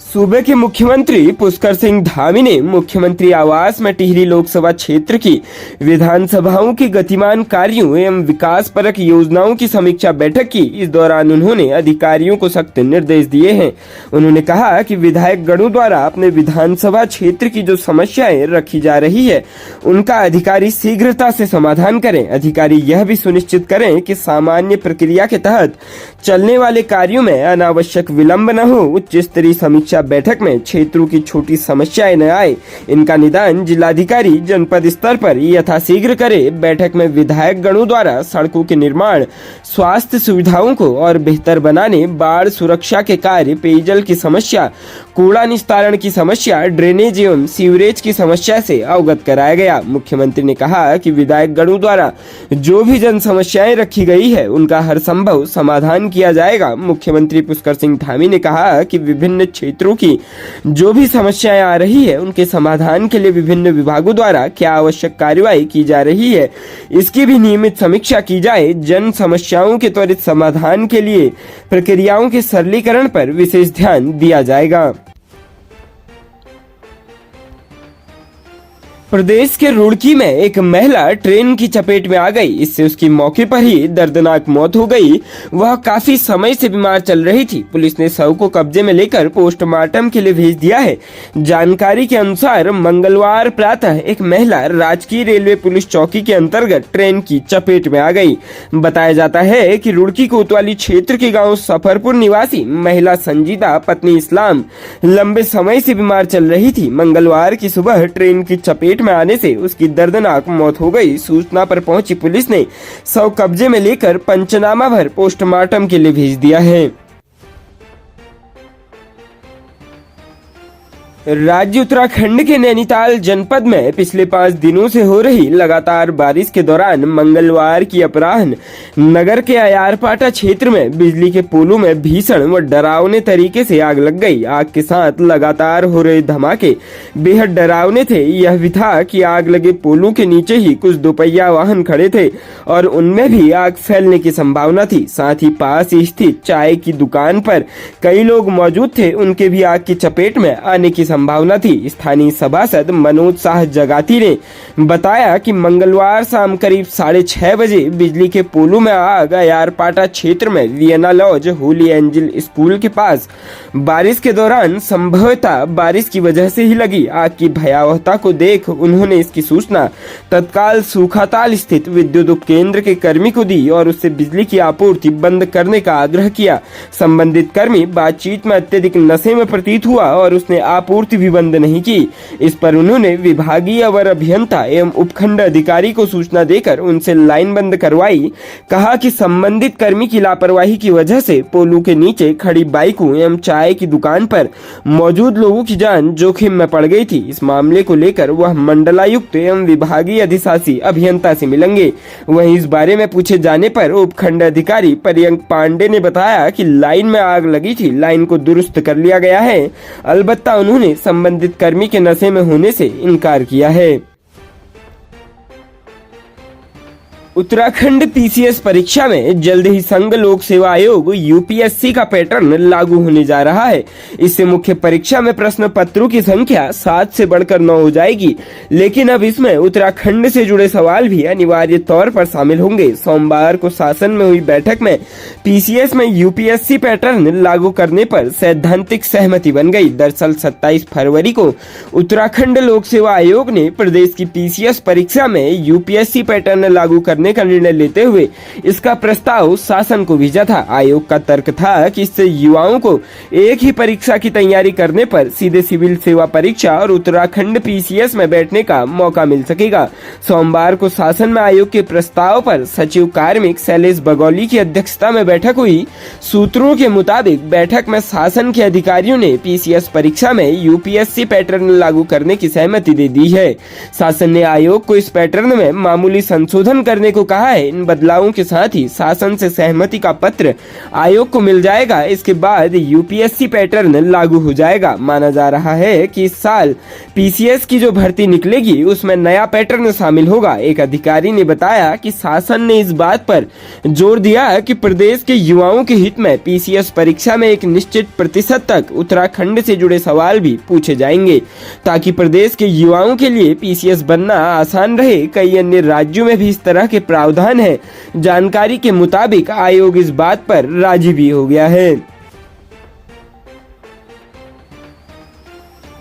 सूबे के मुख्यमंत्री पुष्कर सिंह धामी ने मुख्यमंत्री आवास में टिहरी लोकसभा क्षेत्र की विधानसभाओं के गतिमान कार्यों एवं विकास परक योजनाओं की समीक्षा बैठक की। इस दौरान उन्होंने अधिकारियों को सख्त निर्देश दिए हैं। उन्होंने कहा कि विधायक गणों द्वारा अपने विधानसभा क्षेत्र की जो समस्याएं रखी जा रही है उनका अधिकारी शीघ्रता से समाधान करें। अधिकारी यह भी सुनिश्चित करें कि सामान्य प्रक्रिया के तहत चलने वाले कार्यों में अनावश्यक विलंब न हो। उच्च स्तरीय समीक्षा बैठक में क्षेत्रों की छोटी समस्याएं न आए, इनका निदान जिलाधिकारी जनपद स्तर पर यथाशीघ्र करे। बैठक में विधायक गणों द्वारा सड़कों के निर्माण, स्वास्थ्य सुविधाओं को और बेहतर बनाने, बाढ़ सुरक्षा के कार्य, पेयजल की समस्या, कूड़ा निस्तारण की समस्या, ड्रेनेज एवं सीवरेज की समस्या से अवगत कराया गया। मुख्यमंत्री ने कहा कि विधायक गणों द्वारा जो भी जन समस्याएं रखी गई है उनका हर संभव समाधान किया जाएगा। मुख्यमंत्री पुष्कर सिंह धामी ने कहा कि विभिन्न क्षेत्रों की जो भी समस्याएं आ रही है उनके समाधान के लिए विभिन्न विभागों द्वारा क्या आवश्यक कार्यवाही की जा रही है इसकी भी नियमित समीक्षा की जाए। जन समस्याओं के त्वरित समाधान के लिए प्रक्रियाओं के सरलीकरण पर विशेष ध्यान दिया जाएगा। प्रदेश के रुड़की में एक महिला ट्रेन की चपेट में आ गई। इससे उसकी मौके पर ही दर्दनाक मौत हो गई। वह काफी समय से बीमार चल रही थी। पुलिस ने शव को कब्जे में लेकर पोस्टमार्टम के लिए भेज दिया है। जानकारी के अनुसार मंगलवार प्रातः एक महिला राजकीय रेलवे पुलिस चौकी के अंतर्गत ट्रेन की चपेट में आ गई। बताया जाता है कि रुड़की कोतवाली क्षेत्र के गाँव सफरपुर निवासी महिला संजीदा पत्नी इस्लाम लंबे समय से बीमार चल रही थी। मंगलवार की सुबह ट्रेन की चपेट में आने से उसकी दर्दनाक मौत हो गई। सूचना पर पहुंची पुलिस ने शव कब्जे में लेकर पंचनामा भर पोस्टमार्टम के लिए भेज दिया है। राज्य उत्तराखंड के नैनीताल जनपद में पिछले 5 दिनों से हो रही लगातार बारिश के दौरान मंगलवार की अपराह्न नगर के अयारपाटा क्षेत्र में बिजली के पोलों में भीषण व डरावने तरीके से आग लग गई। आग के साथ लगातार हो रहे धमाके बेहद डरावने थे। यह भी था कि आग लगे पोलों के नीचे ही कुछ दोपहिया वाहन खड़े थे और उनमें भी आग फैलने की संभावना थी। साथ ही पास स्थित चाय की दुकान पर कई लोग मौजूद थे, उनके भी आग की चपेट में आने की संभावना थी। स्थानीय सभासद मनोज शाह जगाती ने बताया कि मंगलवार शाम करीब 6:30 बजे बिजली के पोलों में आग अयारपाटा क्षेत्र में Vienna Lodge Holy Angel School के पास बारिश के दौरान संभवतः बारिश की वजह से ही लगी। आग की भयावहता को देख उन्होंने इसकी सूचना तत्काल सूखाताल स्थित विद्युत उपकेंद्र के कर्मी को दी और उससे बिजली की आपूर्ति बंद करने का आग्रह किया। संबंधित कर्मी बातचीत में अत्यधिक नशे में प्रतीत हुआ और उसने आपूर्ति भी बंद नहीं की। इस पर उन्होंने विभागीय अवर अभियंता एवं उपखंड अधिकारी को सूचना देकर उनसे लाइन बंद करवाई। कहा कि संबंधित कर्मी की लापरवाही की वजह से पोलों के नीचे खड़ी बाइकों एवं चाय की दुकान पर मौजूद लोगों की जान जोखिम में पड़ गई थी। इस मामले को लेकर वह मंडलायुक्त एवं विभागीय अधिशासी अभियंता से मिलेंगे। वहीं इस बारे में पूछे जाने पर उपखंड अधिकारी पर्यंक पांडे ने बताया कि लाइन में आग लगी थी, लाइन को दुरुस्त कर लिया गया है। अलबत्ता उन्होंने संबंधित कर्मी के नशे में होने से इनकार किया है। उत्तराखंड पीसीएस परीक्षा में जल्द ही संघ लोक सेवा आयोग यूपीएससी का पैटर्न लागू होने जा रहा है। इससे मुख्य परीक्षा में प्रश्न पत्रों की संख्या 7 से बढ़कर 9 हो जाएगी, लेकिन अब इसमें उत्तराखंड से जुड़े सवाल भी अनिवार्य तौर पर शामिल होंगे। सोमवार को शासन में हुई बैठक में पीसीएस में यूपीएससी पैटर्न लागू करने पर सैद्धांतिक सहमति बन गई। दरअसल 27 फरवरी को उत्तराखंड लोक सेवा आयोग ने प्रदेश की पीसीएस परीक्षा में यूपीएससी पैटर्न लागू करने का निर्णय लेते हुए इसका प्रस्ताव शासन को भेजा था। आयोग का तर्क था कि इससे युवाओं को एक ही परीक्षा की तैयारी करने पर सीधे सिविल सेवा परीक्षा और उत्तराखंड पीसीएस में बैठने का मौका मिल सकेगा। सोमवार को शासन में आयोग के प्रस्ताव पर सचिव कार्मिक शैलेश बगौली की अध्यक्षता में बैठक हुई। सूत्रों के मुताबिक बैठक में शासन के अधिकारियों ने पीसीएस परीक्षा में यूपीएससी पैटर्न लागू करने की सहमति दे दी है। शासन ने आयोग को इस पैटर्न में मामूली संशोधन करने करने को कहा है। इन बदलावों के साथ ही शासन से सहमति का पत्र आयोग को मिल जाएगा। इसके बाद यूपीएससी पैटर्न लागू हो जाएगा। माना जा रहा है कि इस साल पीसीएस की जो भर्ती निकलेगी उसमें नया पैटर्न शामिल होगा। एक अधिकारी ने बताया कि शासन ने इस बात पर जोर दिया कि प्रदेश के युवाओं के हित में पीसीएस परीक्षा में एक निश्चित प्रतिशत तक उत्तराखंड से जुड़े सवाल भी पूछे जाएंगे, ताकि प्रदेश के युवाओं के लिए पीसीएस बनना आसान रहे। कई अन्य राज्यों में भी इस तरह के प्रावधान है। जानकारी के मुताबिक आयोग इस बात पर राजी भी हो गया है।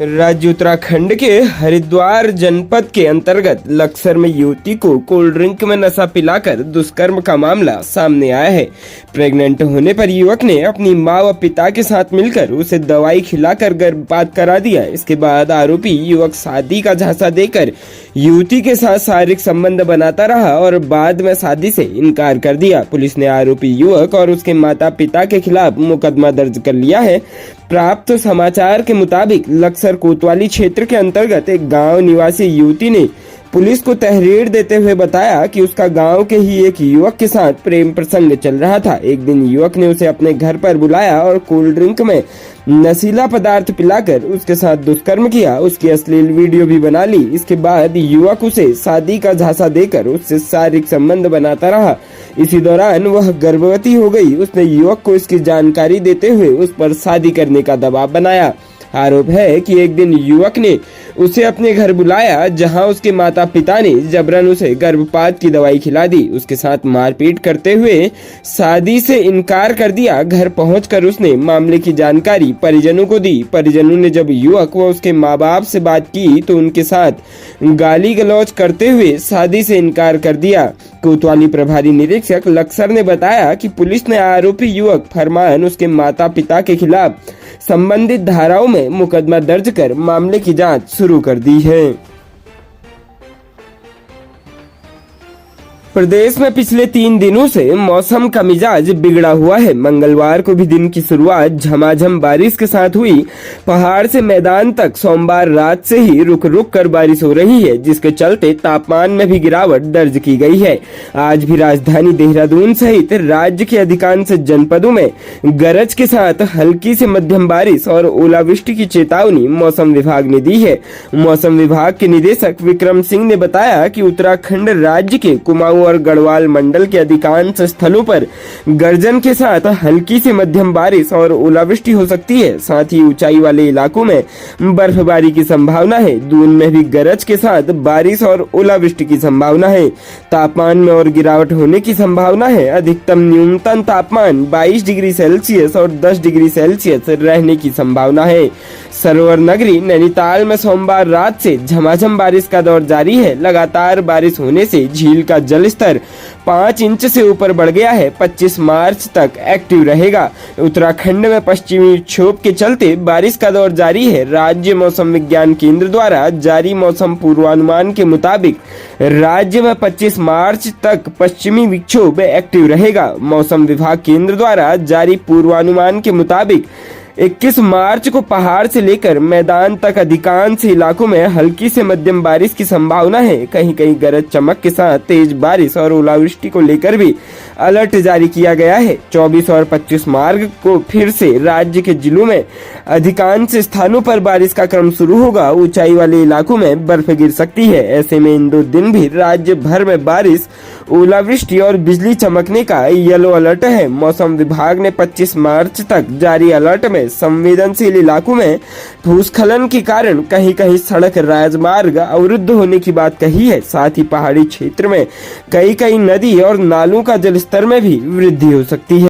राज्य उत्तराखंड के हरिद्वार जनपद के अंतर्गत लक्सर में युवती को कोल्ड ड्रिंक में नशा पिलाकर दुष्कर्म का मामला सामने आया है। प्रेग्नेंट होने पर युवक ने अपनी मां व पिता के साथ मिलकर उसे दवाई खिलाकर गर्भपात करा दिया। इसके बाद आरोपी युवक शादी का झांसा देकर युवती के साथ शारीरिक संबंध बनाता रहा और बाद में शादी से इनकार कर दिया। पुलिस ने आरोपी युवक और उसके माता पिता के खिलाफ मुकदमा दर्ज कर लिया है। प्राप्त समाचार के मुताबिक लक्सर कोतवाली क्षेत्र के अंतर्गत एक गांव निवासी युवती ने पुलिस को तहरीर देते हुए बताया कि उसका गांव के ही एक युवक के साथ प्रेम प्रसंग चल रहा था। एक दिन युवक ने उसे अपने घर पर बुलाया और कोल्ड ड्रिंक में नशीला पदार्थ पिलाकर उसके साथ दुष्कर्म किया। उसकी अश्लील वीडियो भी बना ली। इसके बाद युवक उसे शादी का झांसा देकर उससे शारीरिक संबंध बनाता रहा। इसी दौरान वह गर्भवती हो गई। उसने युवक को इसकी जानकारी देते हुए उस पर शादी करने का दबाव बनाया। आरोप है कि एक दिन युवक ने उसे अपने घर बुलाया, जहां उसके माता पिता ने जबरन उसे गर्भपात की दवाई खिला दी। उसके साथ मारपीट करते हुए शादी से इनकार कर दिया। घर पहुंचकर उसने मामले की जानकारी परिजनों को दी। परिजनों ने जब युवक व उसके माँ बाप से बात की तो उनके साथ गाली गलौज करते हुए शादी से इनकार कर दिया। कोतवाली प्रभारी निरीक्षक लक्सर ने बताया कि पुलिस ने आरोपी युवक फरमान उसके माता पिता के खिलाफ संबंधित धाराओं में मुकदमा दर्ज कर मामले की जांच शुरू कर दी है। प्रदेश में पिछले 3 दिनों से मौसम का मिजाज बिगड़ा हुआ है। मंगलवार को भी दिन की शुरुआत झमाझम बारिश के साथ हुई। पहाड़ से मैदान तक सोमवार रात से ही रुक रुक कर बारिश हो रही है, जिसके चलते तापमान में भी गिरावट दर्ज की गई है। आज भी राजधानी देहरादून सहित राज्य के अधिकांश जनपदों में गरज के साथ हल्की से मध्यम बारिश और ओलावृष्टि की चेतावनी मौसम विभाग ने दी है। मौसम विभाग के निदेशक विक्रम सिंह ने बताया कि उत्तराखंड राज्य के कुमाऊं और गढ़वाल मंडल के अधिकांश स्थलों पर गर्जन के साथ हल्की से मध्यम बारिश और ओलावृष्टि हो सकती है। साथ ही ऊंचाई वाले इलाकों में बर्फबारी की संभावना है। दून में भी गरज के साथ बारिश और ओलावृष्टि की संभावना है। तापमान में और गिरावट होने की संभावना है। अधिकतम न्यूनतम तापमान 22 डिग्री सेल्सियस और 10 डिग्री सेल्सियस रहने की संभावना है। सरोवर नगरी नैनीताल में सोमवार रात से झमाझम बारिश का दौर जारी है। लगातार बारिश होने से झील का जल स्तर 5 इंच से ऊपर बढ़ गया है। 25 मार्च तक एक्टिव रहेगा। उत्तराखंड में पश्चिमी विक्षोभ के चलते बारिश का दौर जारी है। राज्य मौसम विज्ञान केंद्र द्वारा जारी मौसम पूर्वानुमान के मुताबिक राज्य में 25 मार्च तक पश्चिमी विक्षोभ एक्टिव रहेगा। मौसम विभाग केंद्र द्वारा जारी पूर्वानुमान के मुताबिक 21 मार्च को पहाड़ से लेकर मैदान तक अधिकांश इलाकों में हल्की से मध्यम बारिश की संभावना है। कहीं कहीं गरज चमक के साथ तेज बारिश और ओलावृष्टि को लेकर भी अलर्ट जारी किया गया है। 24 और 25 मार्च को फिर से राज्य के जिलों में अधिकांश स्थानों पर बारिश का क्रम शुरू होगा। ऊंचाई वाले इलाकों में बर्फ गिर सकती है। ऐसे में इन 2 दिन भी राज्य भर में बारिश, ओलावृष्टि और बिजली चमकने का येलो अलर्ट है। मौसम विभाग ने 25 मार्च तक जारी अलर्ट में संवेदनशील इलाकों में भूस्खलन के कारण कहीं कहीं सड़क राजमार्ग अवरुद्ध होने की बात कही है। साथ ही पहाड़ी क्षेत्र में कई नदी और नालों का जलस्तर में भी वृद्धि हो सकती है।